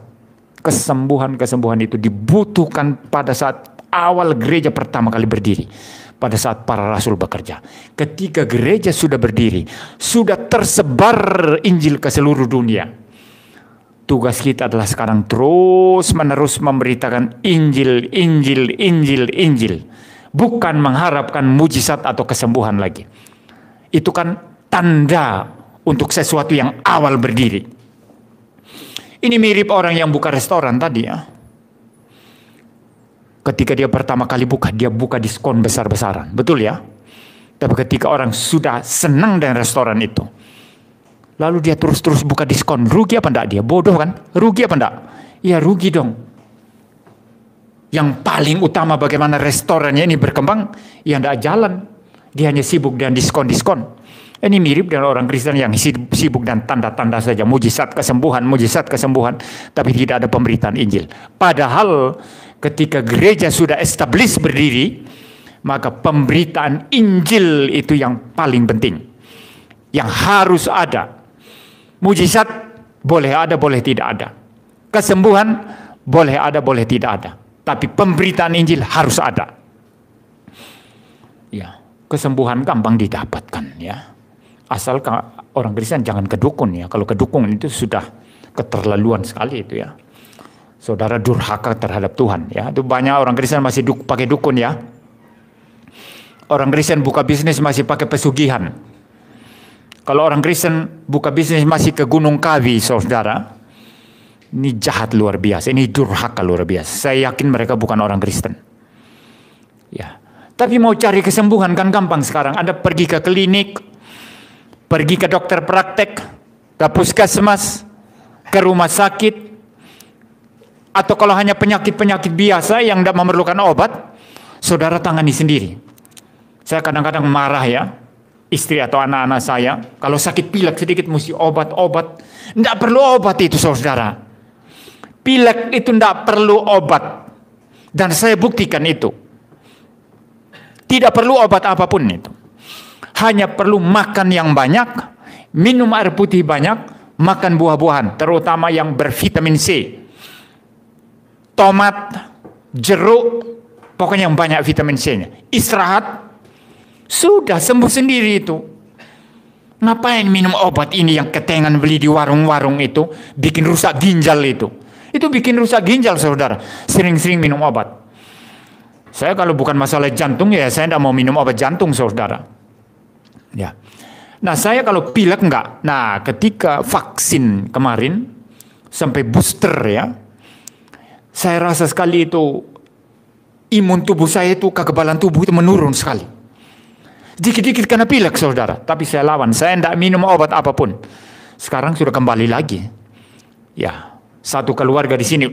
kesembuhan-kesembuhan itu dibutuhkan pada saat awal gereja pertama kali berdiri. Pada saat para rasul bekerja. Ketika gereja sudah berdiri, sudah tersebar Injil ke seluruh dunia. Tugas kita adalah sekarang terus-menerus memberitakan Injil, Injil, Injil, Injil. Bukan mengharapkan mujizat atau kesembuhan lagi. Itu kan tanda untuk sesuatu yang awal berdiri. Ini mirip orang yang buka restoran tadi ya. Ketika dia pertama kali buka, dia buka diskon besar-besaran. Betul ya? Tapi ketika orang sudah senang dengan restoran itu, lalu dia terus-terus buka diskon. Rugi apa enggak dia? Bodoh kan? Rugi apa enggak? Ya rugi dong. Yang paling utama bagaimana restorannya ini berkembang, ya enggak jalan. Dia hanya sibuk dengan diskon-diskon. Ini mirip dengan orang Kristen yang sibuk dan tanda-tanda saja. Mujizat kesembuhan. Tapi tidak ada pemberitaan Injil. Padahal ketika gereja sudah establis berdiri, maka pemberitaan Injil itu yang paling penting. Yang harus ada. Mujizat boleh ada, boleh tidak ada. Kesembuhan boleh ada, boleh tidak ada. Tapi pemberitaan Injil harus ada. Ya, kesembuhan gampang didapatkan ya. Asal orang Kristen jangan ke dukun ya. Kalau ke dukun itu sudah keterlaluan sekali itu ya. Saudara durhaka terhadap Tuhan ya. Itu banyak orang Kristen masih pakai dukun ya. Orang Kristen buka bisnis masih pakai pesugihan. Kalau orang Kristen buka bisnis masih ke Gunung Kawi, saudara. Ini jahat luar biasa. Ini durhaka luar biasa. Saya yakin mereka bukan orang Kristen. Ya. Tapi mau cari kesembuhan kan gampang sekarang. Anda pergi ke klinik, pergi ke dokter praktek, ke puskesmas, ke rumah sakit, atau kalau hanya penyakit-penyakit biasa yang tidak memerlukan obat, saudara tangani sendiri. Saya kadang-kadang marah ya. Istri atau anak-anak saya, kalau sakit pilek sedikit mesti obat-obat. Tidak perlu obat itu saudara. Pilek itu tidak perlu obat. Dan saya buktikan itu. Tidak perlu obat apapun itu. Hanya perlu makan yang banyak, minum air putih banyak, makan buah-buahan, terutama yang bervitamin C. Tomat, jeruk, pokoknya yang banyak vitamin C-nya. Istirahat, sudah sembuh sendiri itu. Ngapain minum obat ini yang ketengan beli di warung-warung itu, bikin rusak ginjal itu. Itu bikin rusak ginjal saudara. Sering-sering minum obat. Saya kalau bukan masalah jantung ya saya tidak mau minum obat jantung saudara. Ya. Nah saya kalau pilek enggak. Nah ketika vaksin kemarin, sampai booster ya. Saya rasa sekali itu imun tubuh saya itu, kekebalan tubuh itu menurun sekali. Dikit-dikit kena pilek saudara, tapi saya lawan. Saya tidak minum obat apapun. Sekarang sudah kembali lagi. Ya, satu keluarga di sini.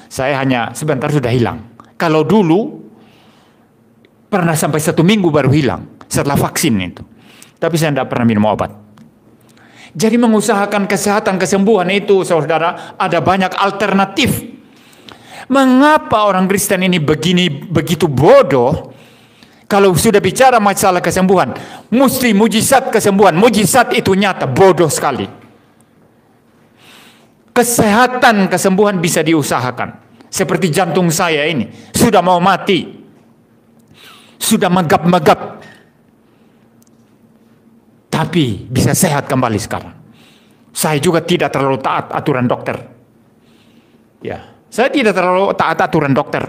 Saya hanya sebentar sudah hilang. Kalau dulu pernah sampai 1 minggu baru hilang setelah vaksin itu. Tapi saya tidak pernah minum obat. Jadi mengusahakan kesehatan, kesembuhan itu saudara, ada banyak alternatif. Mengapa orang Kristen ini begitu bodoh? Kalau sudah bicara masalah kesembuhan, mesti mujizat kesembuhan. Mujizat itu nyata, bodoh sekali. Kesehatan kesembuhan bisa diusahakan. Seperti jantung saya ini, sudah mau mati. Sudah megap-megap. Tapi bisa sehat kembali sekarang. Saya juga tidak terlalu taat aturan dokter. Ya, saya tidak terlalu taat aturan dokter.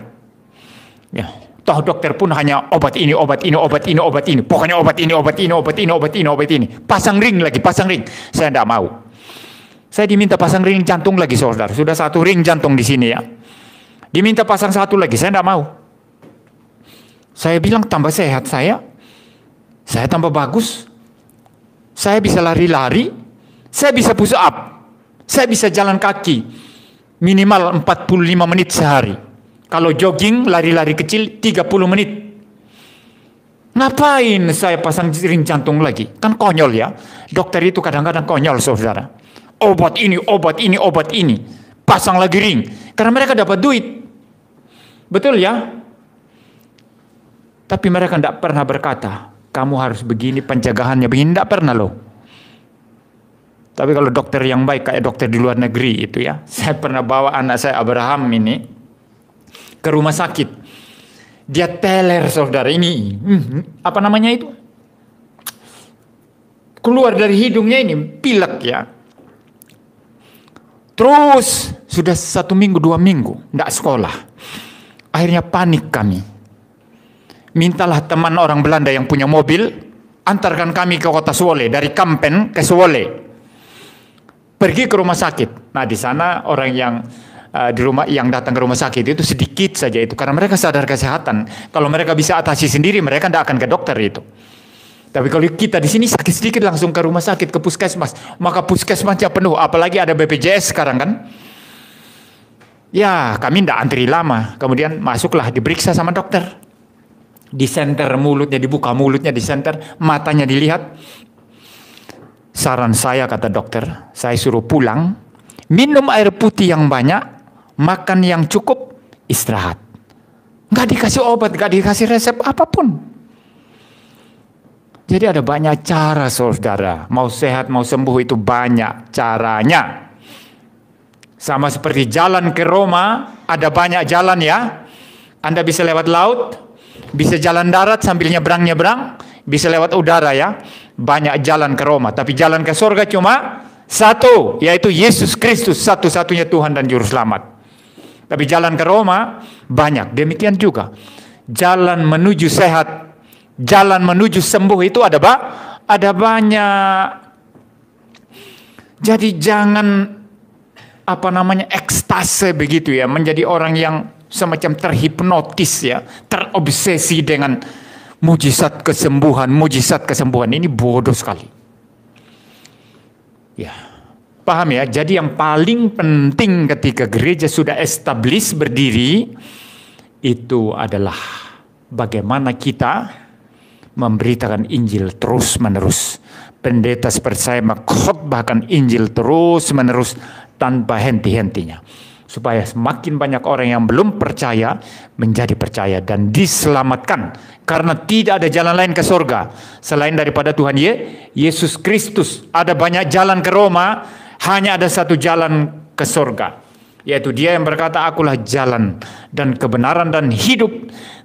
Ya. Toh dokter pun hanya obat ini, obat ini, obat ini, obat ini. Pokoknya obat ini, obat ini, obat ini, obat ini, obat ini. Pasang ring lagi, pasang ring. Saya tidak mau. Saya diminta pasang ring jantung lagi saudara. Sudah 1 ring jantung di sini ya. Diminta pasang 1 lagi, saya tidak mau. Saya bilang tambah sehat saya tambah bagus. Saya bisa lari-lari, saya bisa push up, saya bisa jalan kaki. Minimal 45 menit sehari. Kalau jogging, lari-lari kecil 30 menit. Ngapain saya pasang ring jantung lagi? Kan konyol ya. Dokter itu kadang-kadang konyol saudara. Obat ini, obat ini, obat ini. Pasang lagi ring. Karena mereka dapat duit. Betul ya? Tapi mereka tidak pernah berkata, kamu harus begini, pencegahannya begini. Tidak pernah loh. Tapi kalau dokter yang baik kayak dokter di luar negeri itu ya. Saya pernah bawa anak saya Abraham ini ke rumah sakit. Dia teler saudara ini. Apa namanya itu? Keluar dari hidungnya ini pilek ya. Terus sudah 1 minggu 2 minggu tidak sekolah. Akhirnya panik kami. Mintalah teman orang Belanda yang punya mobil antarkan kami ke kota Swole, dari Kampen ke Swole. Pergi ke rumah sakit. Nah di sana orang yang di rumah yang datang ke rumah sakit itu sedikit saja itu, karena mereka sadar kesehatan. Kalau mereka bisa atasi sendiri, mereka tidak akan ke dokter itu. Tapi kalau kita di sini sakit sedikit langsung ke rumah sakit, ke puskesmas, maka puskesmasnya penuh. Apalagi ada BPJS sekarang kan. Ya kami tidak antri lama, kemudian masuklah, diperiksa sama dokter. Di senter mulutnya, dibuka mulutnya di senter, matanya dilihat. Saran saya kata dokter, saya suruh pulang, minum air putih yang banyak, makan yang cukup, istirahat. Nggak dikasih obat, nggak dikasih resep apapun. Jadi ada banyak cara saudara. Mau sehat, mau sembuh itu banyak caranya. Sama seperti jalan ke Roma, ada banyak jalan ya. Anda bisa lewat laut, bisa jalan darat sambil nyebrang-nyebrang, bisa lewat udara ya. Banyak jalan ke Roma, tapi jalan ke surga cuma 1, yaitu Yesus Kristus, satu-satunya Tuhan dan Juru Selamat. Tapi jalan ke Roma banyak. Demikian juga jalan menuju sehat, jalan menuju sembuh itu ada banyak. Jadi jangan ekstase begitu ya, menjadi orang yang semacam terhipnotis ya, terobsesi dengan mujizat kesembuhan. Ini bodoh sekali. Ya. Paham ya? Jadi yang paling penting ketika gereja sudah establis berdiri, itu adalah bagaimana kita memberitakan Injil terus-menerus. Pendeta seperti saya mengkhotbahkan Injil terus-menerus tanpa henti-hentinya. Supaya semakin banyak orang yang belum percaya menjadi percaya dan diselamatkan. Karena tidak ada jalan lain ke surga selain daripada Tuhan Yesus Kristus. Ada banyak jalan ke Roma, hanya ada satu jalan ke surga, yaitu Dia yang berkata, akulah jalan dan kebenaran dan hidup.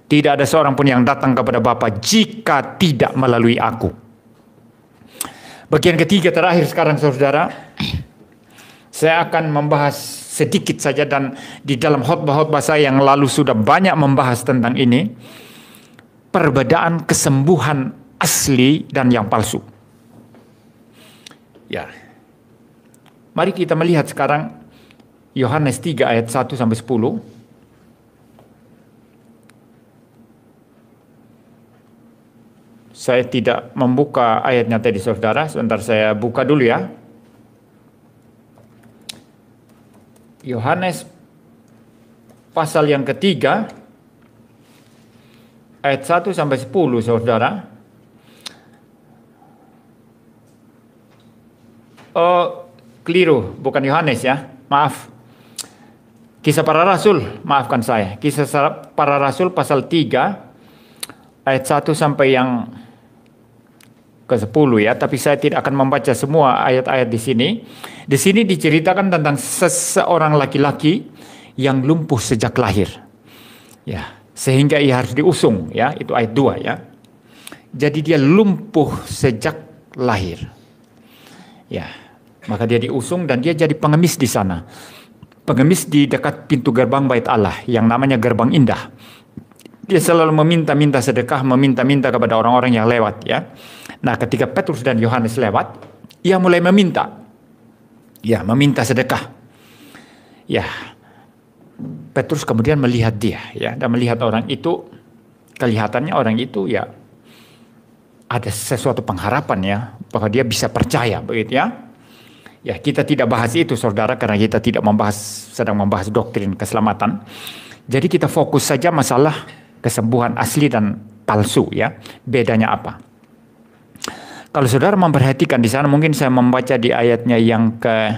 Tidak ada seorang pun yang datang kepada Bapa jika tidak melalui aku. Bagian ketiga terakhir sekarang saudara, saya akan membahas sedikit saja, dan di dalam khotbah-khotbah saya yang lalu sudah banyak membahas tentang ini. Perbedaan kesembuhan asli dan yang palsu. Ya. Mari kita melihat sekarang Yohanes 3 ayat 1 sampai 10. Saya tidak membuka ayatnya tadi saudara, sebentar saya buka dulu ya. Yohanes pasal yang ketiga ayat 1 sampai 10 saudara. Oh, keliru, bukan Yohanes ya. Maaf. Kisah Para Rasul, maafkan saya. Kisah Para Rasul pasal 3 ayat 1 sampai yang ke-10 ya, tapi saya tidak akan membaca semua ayat-ayat di sini. Di sini diceritakan tentang seseorang laki-laki yang lumpuh sejak lahir. Ya, sehingga ia harus diusung ya, itu ayat 2 ya. Jadi dia lumpuh sejak lahir. Ya, maka dia diusung dan dia jadi pengemis di sana. Pengemis di dekat pintu gerbang Bait Allah yang namanya Gerbang Indah. Dia selalu meminta-minta sedekah, meminta-minta kepada orang-orang yang lewat ya. Nah, ketika Petrus dan Yohanes lewat, ia mulai meminta. Ya, meminta sedekah. Ya. Petrus kemudian melihat dia ya, dan melihat orang itu, kelihatannya orang itu ya ada sesuatu pengharapan ya, bahwa dia bisa percaya begitu ya. Ya, kita tidak bahas itu saudara karena kita tidak sedang membahas doktrin keselamatan. Jadi kita fokus saja masalah kesembuhan asli dan palsu ya. Bedanya apa? Kalau saudara memperhatikan di sana, mungkin saya membaca di ayatnya yang ke-6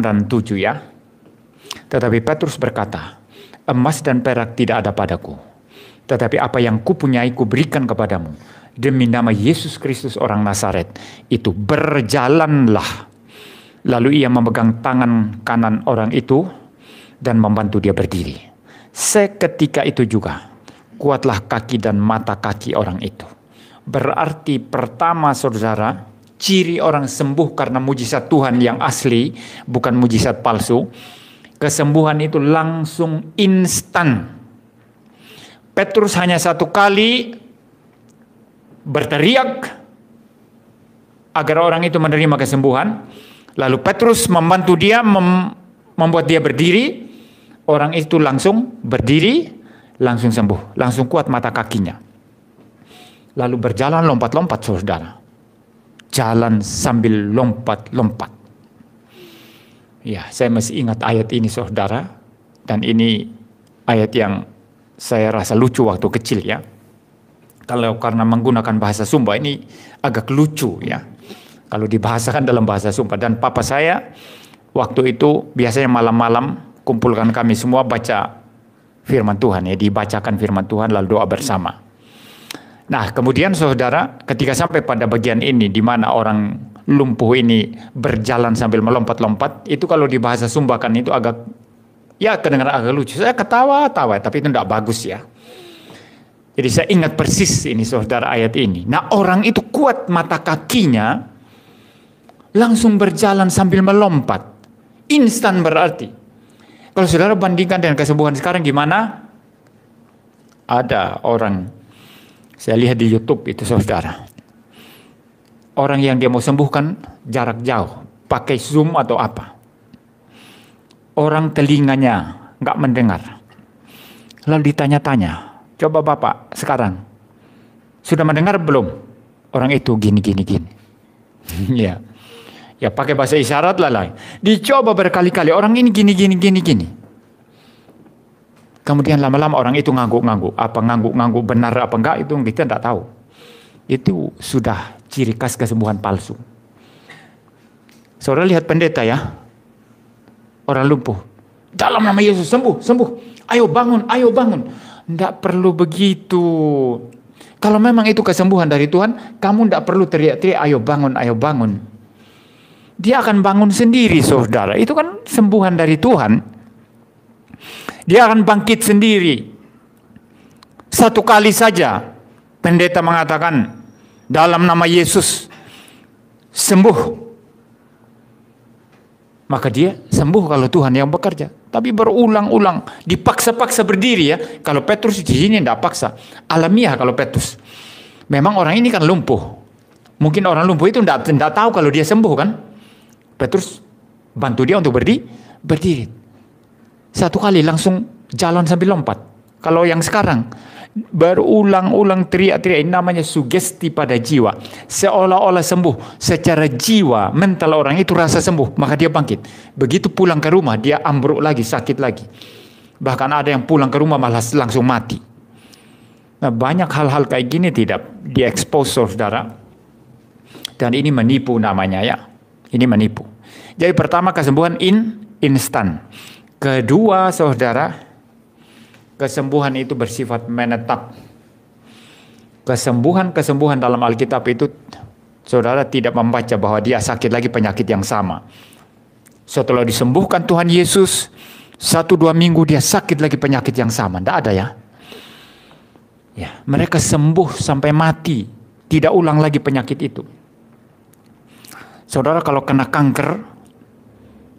dan 7 ya. Tetapi Petrus berkata, emas dan perak tidak ada padaku, tetapi apa yang kupunyai kuberikan kepadamu. Demi nama Yesus Kristus orang Nazaret, itu berjalanlah. Lalu ia memegang tangan kanan orang itu dan membantu dia berdiri. Seketika itu juga kuatlah kaki dan mata kaki orang itu. Berarti pertama saudara, ciri orang sembuh karena mujizat Tuhan yang asli, bukan mujizat palsu. Kesembuhan itu langsung instan. Petrus hanya satu kali berteriak agar orang itu menerima kesembuhan. Lalu Petrus membantu dia, membuat dia berdiri. Orang itu langsung berdiri, langsung sembuh, langsung kuat mata kakinya. Lalu berjalan lompat-lompat saudara. Jalan sambil lompat-lompat. Ya, saya masih ingat ayat ini saudara. Dan ini ayat yang saya rasa lucu waktu kecil ya. Kalau karena menggunakan bahasa Sumba ini agak lucu ya. Kalau dibahasakan dalam bahasa Sumba. Dan papa saya waktu itu biasanya malam-malam kumpulkan kami semua baca firman Tuhan ya. Dibacakan firman Tuhan lalu doa bersama. Nah kemudian saudara ketika sampai pada bagian ini di mana orang lumpuh ini berjalan sambil melompat-lompat. Itu kalau di bahasa Sumba kan itu agak ya kedengaran agak lucu. Saya ketawa-tawa tapi itu tidak bagus ya. Jadi saya ingat persis ini saudara ayat ini. Nah orang itu kuat mata kakinya, langsung berjalan sambil melompat. Instan berarti. Kalau saudara bandingkan dengan kesembuhan sekarang gimana? Ada orang, saya lihat di YouTube itu saudara. Orang yang dia mau sembuhkan jarak jauh, pakai Zoom atau apa. Orang telinganya nggak mendengar. Lalu ditanya-tanya. Coba Bapak sekarang sudah mendengar belum? Orang itu gini. Ya. Ya pakai bahasa isyarat lah. Dicoba berkali-kali orang ini gini. Kemudian lama-lama orang itu ngangguk-ngangguk. Apa ngangguk-ngangguk benar apa enggak itu kita enggak tahu. Itu sudah ciri khas kesembuhan palsu. Saudara lihat pendeta ya. Orang lumpuh. Dalam nama Yesus sembuh. Ayo bangun. Tidak perlu begitu. Kalau memang itu kesembuhan dari Tuhan, kamu tidak perlu teriak-teriak, ayo bangun. Dia akan bangun sendiri saudara. Itu kan sembuhan dari Tuhan. Dia akan bangkit sendiri. Satu kali saja pendeta mengatakan dalam nama Yesus sembuh. Maka dia sembuh kalau Tuhan yang bekerja. Tapi berulang-ulang, dipaksa-paksa berdiri ya. Kalau Petrus di sini tidak paksa. Alamiah kalau Petrus. Memang orang ini kan lumpuh. Mungkin orang lumpuh itu tidak tahu kalau dia sembuh kan. Petrus bantu dia untuk berdiri. Satu kali langsung jalan sambil lompat. Kalau yang sekarang berulang-ulang teriak-teriak, ini namanya sugesti pada jiwa. Seolah-olah sembuh secara jiwa, mental orang itu rasa sembuh, maka dia bangkit. Begitu pulang ke rumah dia ambruk lagi, sakit lagi. Bahkan ada yang pulang ke rumah malah langsung mati. Nah, banyak hal-hal kayak gini tidak diekspos, saudara. Dan ini menipu namanya ya. Ini menipu. Jadi pertama kesembuhan instan. Kedua, saudara, kesembuhan itu bersifat menetap. Kesembuhan dalam Alkitab itu, saudara tidak membaca bahwa dia sakit lagi penyakit yang sama. Setelah disembuhkan Tuhan Yesus, 1-2 minggu dia sakit lagi penyakit yang sama. Tidak ada ya. Ya, mereka sembuh sampai mati, tidak ulang lagi penyakit itu. Saudara kalau kena kanker,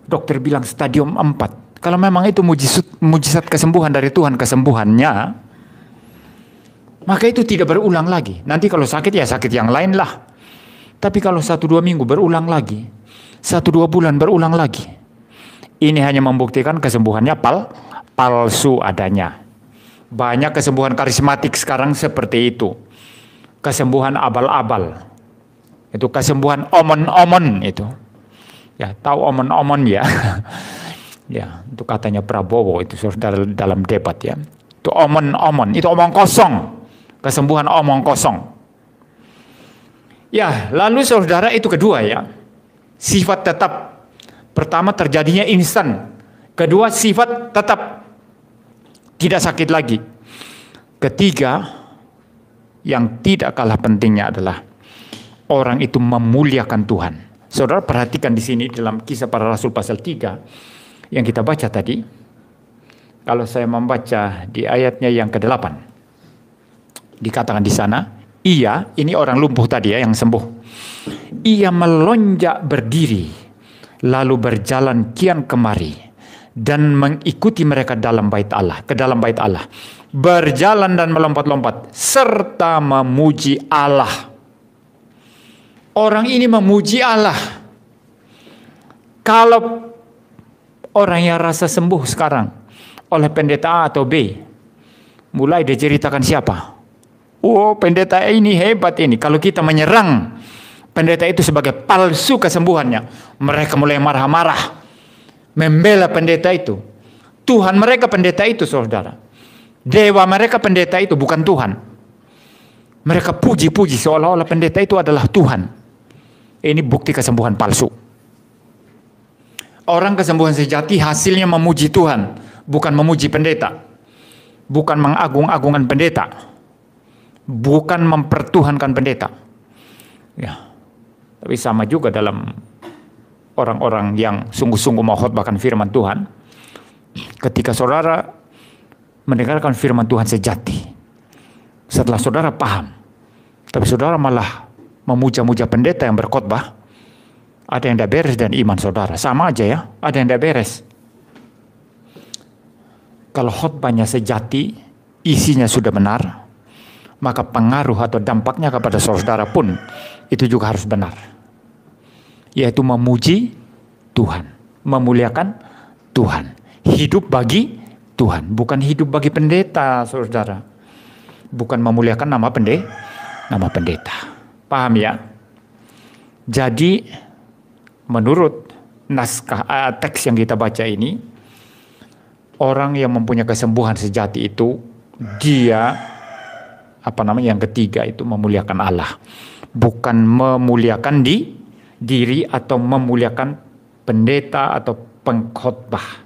dokter bilang stadium 4. Kalau memang itu mujizat kesembuhan dari Tuhan, kesembuhannya, maka itu tidak berulang lagi. Nanti kalau sakit ya sakit yang lain lah. Tapi kalau 1-2 minggu berulang lagi, 1-2 bulan berulang lagi, ini hanya membuktikan kesembuhannya palsu adanya. Banyak kesembuhan karismatik sekarang seperti itu. Kesembuhan abal-abal. Itu kesembuhan omon-omon itu. Ya, tahu omon-omon ya. Ya, itu katanya Prabowo itu dalam debat ya. Itu omon-omon, itu omong kosong. Kesembuhan omong kosong. Ya, lalu saudara itu kedua ya. Sifat tetap. Pertama terjadinya instan. Kedua sifat tetap. Tidak sakit lagi. Ketiga, yang tidak kalah pentingnya adalah orang itu memuliakan Tuhan. Saudara perhatikan di sini dalam Kisah Para Rasul pasal 3 yang kita baca tadi. Kalau saya membaca di ayatnya yang ke-8, dikatakan di sana, ia, ini orang lumpuh tadi ya yang sembuh. Ia melonjak berdiri, lalu berjalan kian kemari dan mengikuti mereka dalam bait Allah, ke dalam bait Allah, berjalan dan melompat-lompat serta memuji Allah. Orang ini memuji Allah. Kalau orang yang rasa sembuh sekarang oleh pendeta A atau B, mulai diceritakan siapa? Oh, pendeta ini hebat ini. Kalau kita menyerang pendeta itu sebagai palsu kesembuhannya, mereka mulai marah-marah, membela pendeta itu. Tuhan mereka pendeta itu, saudara. Dewa mereka pendeta itu, bukan Tuhan. Mereka puji-puji seolah-olah pendeta itu adalah Tuhan. Ini bukti kesembuhan palsu. Orang kesembuhan sejati hasilnya memuji Tuhan, bukan memuji pendeta. Bukan mengagung-agungkan pendeta. Bukan mempertuhankan pendeta. Ya. Tapi sama juga dalam orang-orang yang sungguh-sungguh mau khotbahkan firman Tuhan. Ketika saudara mendengarkan firman Tuhan sejati, setelah saudara paham, tapi saudara malah memuja-muja pendeta yang berkhotbah, ada yang tidak beres dan iman saudara. Sama aja ya, ada yang tidak beres. Kalau khotbahnya sejati, isinya sudah benar, maka pengaruh atau dampaknya kepada saudara pun itu juga harus benar. Yaitu memuji Tuhan, memuliakan Tuhan, hidup bagi Tuhan, bukan hidup bagi pendeta, saudara. Bukan memuliakan nama pendeta. Paham ya? Jadi menurut naskah teks yang kita baca ini, orang yang mempunyai kesembuhan sejati itu dia yang ketiga itu memuliakan Allah, bukan memuliakan diri atau memuliakan pendeta atau pengkhotbah.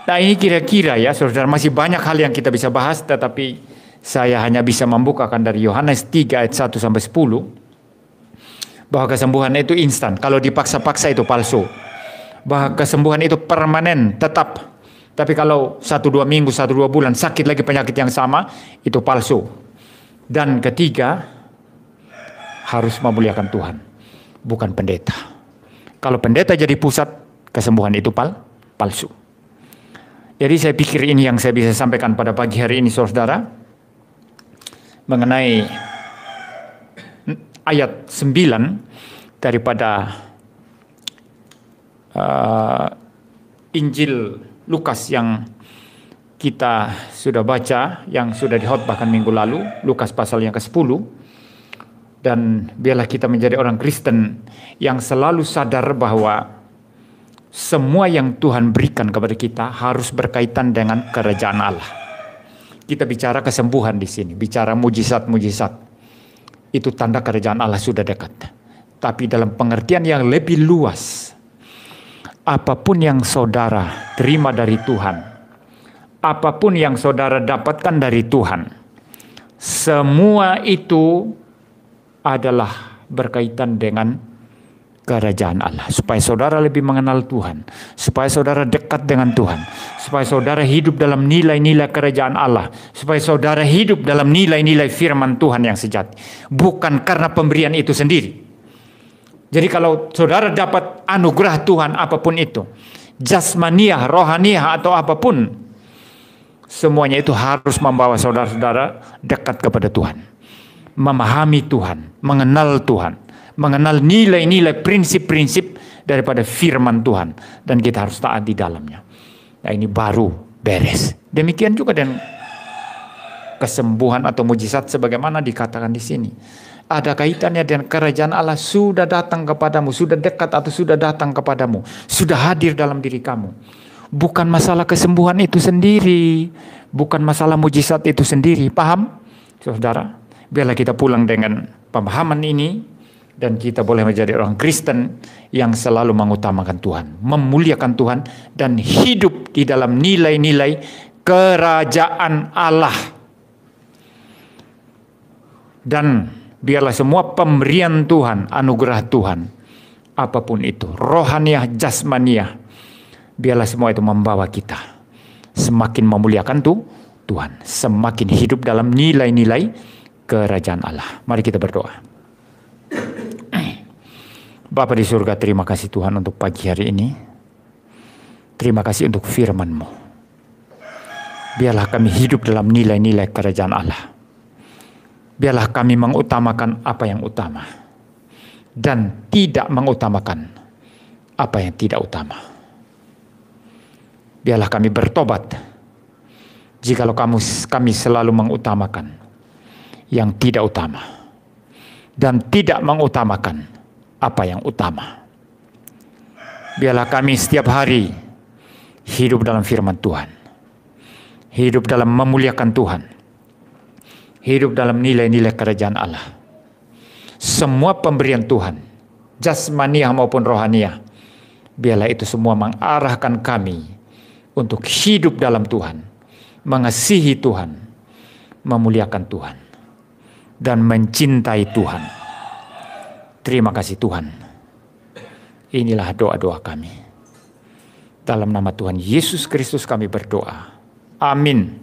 Nah, ini kira-kira ya, saudara, masih banyak hal yang kita bisa bahas, tetapi saya hanya bisa membukakan dari Yohanes 3 ayat 1 sampai 10 bahwa kesembuhan itu instan. Kalau dipaksa-paksa itu palsu. Bahwa kesembuhan itu permanen, tetap. Tapi kalau 1-2 minggu, 1-2 bulan sakit lagi penyakit yang sama, itu palsu. Dan ketiga, harus memuliakan Tuhan, bukan pendeta. Kalau pendeta jadi pusat, kesembuhan itu palsu. Jadi saya pikir ini yang saya bisa sampaikan pada pagi hari ini, saudara, mengenai ayat 9 daripada Injil Lukas yang kita sudah baca, yang sudah dihotbahkan minggu lalu, Lukas pasal yang ke-10. Dan biarlah kita menjadi orang Kristen yang selalu sadar bahwa semua yang Tuhan berikan kepada kita harus berkaitan dengan kerajaan Allah. Kita bicara kesembuhan di sini, bicara mujizat-mujizat. Itu tanda kerajaan Allah sudah dekat. Tapi dalam pengertian yang lebih luas, apapun yang saudara terima dari Tuhan, apapun yang saudara dapatkan dari Tuhan, semua itu adalah berkaitan dengan kerajaan Allah. Supaya saudara lebih mengenal Tuhan, supaya saudara dekat dengan Tuhan, supaya saudara hidup dalam nilai-nilai kerajaan Allah, supaya saudara hidup dalam nilai-nilai firman Tuhan yang sejati. Bukan karena pemberian itu sendiri. Jadi kalau saudara dapat anugerah Tuhan apapun itu, jasmaniah, rohaniah atau apapun, semuanya itu harus membawa saudara-saudara dekat kepada Tuhan. Memahami Tuhan, mengenal Tuhan, mengenal nilai-nilai prinsip-prinsip daripada firman Tuhan. Dan kita harus taat di dalamnya. Nah, ini baru beres. Demikian juga dengan kesembuhan atau mujizat sebagaimana dikatakan di sini. Ada kaitannya dengan kerajaan Allah sudah datang kepadamu, sudah dekat atau sudah datang kepadamu, sudah hadir dalam diri kamu. Bukan masalah kesembuhan itu sendiri, bukan masalah mujizat itu sendiri. Paham, saudara? Biarlah kita pulang dengan pemahaman ini dan kita boleh menjadi orang Kristen yang selalu mengutamakan Tuhan, memuliakan Tuhan dan hidup di dalam nilai-nilai kerajaan Allah. Dan biarlah semua pemberian Tuhan, anugerah Tuhan, apapun itu, rohaniah, jasmaniah, biarlah semua itu membawa kita semakin memuliakan Tuhan, semakin hidup dalam nilai-nilai kerajaan Allah. Mari kita berdoa. Bapa di surga, terima kasih Tuhan untuk pagi hari ini. Terima kasih untuk firman-Mu. Biarlah kami hidup dalam nilai-nilai kerajaan Allah. Biarlah kami mengutamakan apa yang utama dan tidak mengutamakan apa yang tidak utama. Biarlah kami bertobat jikalau kami selalu mengutamakan yang tidak utama dan tidak mengutamakan apa yang utama. Biarlah kami setiap hari hidup dalam firman Tuhan, hidup dalam memuliakan Tuhan, hidup dalam nilai-nilai kerajaan Allah. Semua pemberian Tuhan, jasmaniah maupun rohaniah, biarlah itu semua mengarahkan kami untuk hidup dalam Tuhan, mengasihi Tuhan, memuliakan Tuhan, dan mencintai Tuhan. Terima kasih Tuhan. Inilah doa-doa kami. Dalam nama Tuhan Yesus Kristus kami berdoa. Amin.